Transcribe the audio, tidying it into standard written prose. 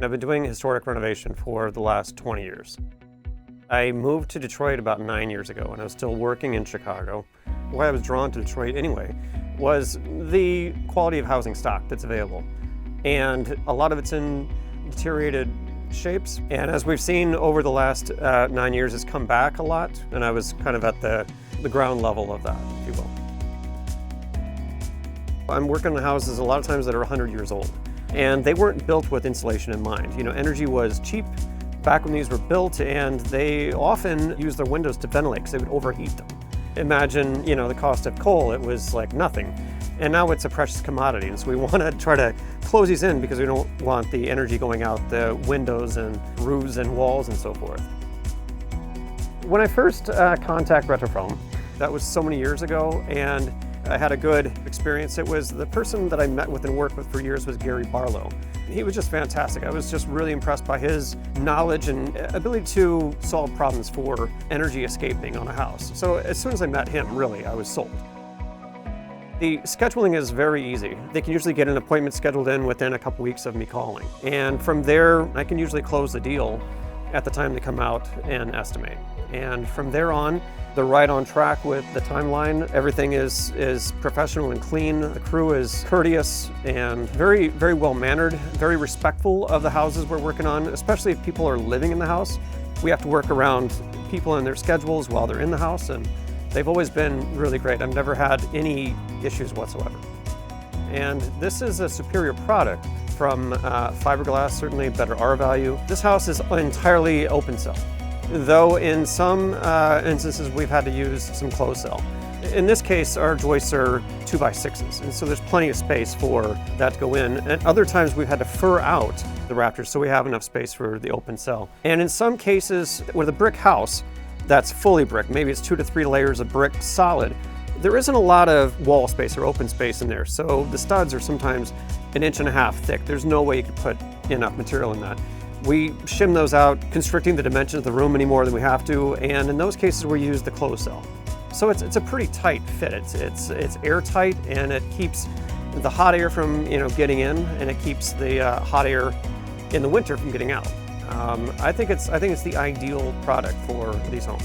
I've been doing historic renovation for the last 20 years. I moved to Detroit about 9 years ago, and I was still working in Chicago. Why I was drawn to Detroit anyway was the quality of housing stock that's available. And a lot of it's in deteriorated shapes. And as we've seen over the last 9 years, it's come back a lot. And I was kind of at the ground level of that, if you will. I'm working on houses a lot of times that are 100 years old. And they weren't built with insulation in mind. You know, energy was cheap back when these were built, and they often used their windows to ventilate because they would overheat them. Imagine, you know, the cost of coal, it was like nothing. And now it's a precious commodity, and so we want to try to close these in because we don't want the energy going out the windows and roofs and walls and so forth. When I first contacted RetroFoam, that was so many years ago, and I had a good experience. It was the person that I met with and worked with for years was Gary Barlow. He was just fantastic. I was just really impressed by his knowledge and ability to solve problems for energy escaping on a house. So as soon as I met him, really, I was sold. The scheduling is very easy. They can usually get an appointment scheduled in within a couple weeks of me calling. And from there, I can usually close the deal at the time they come out and estimate. And from there on, they're right on track with the timeline. Everything is professional and clean. The crew is courteous and very, very well mannered, very respectful of the houses we're working on, especially if people are living in the house. We have to work around people and their schedules while they're in the house, and they've always been really great. I've never had any issues whatsoever. And this is a superior product from fiberglass, certainly better R value. This house is entirely open cell, though in some instances we've had to use some closed cell. In this case, our joists are 2x6s, and so there's plenty of space for that to go in. And other times we've had to fur out the rafters so we have enough space for the open cell. And in some cases, with a brick house that's fully brick, maybe it's 2 to 3 layers of brick solid, there isn't a lot of wall space or open space in there. So the studs are sometimes 1.5 inches thick. There's no way you could put enough material in that. We shim those out, constricting the dimensions of the room any more than we have to, and in those cases we use the closed cell. So it's a pretty tight fit. It's airtight, and it keeps the hot air from getting in, and it keeps the hot air in the winter from getting out. I think it's the ideal product for these homes.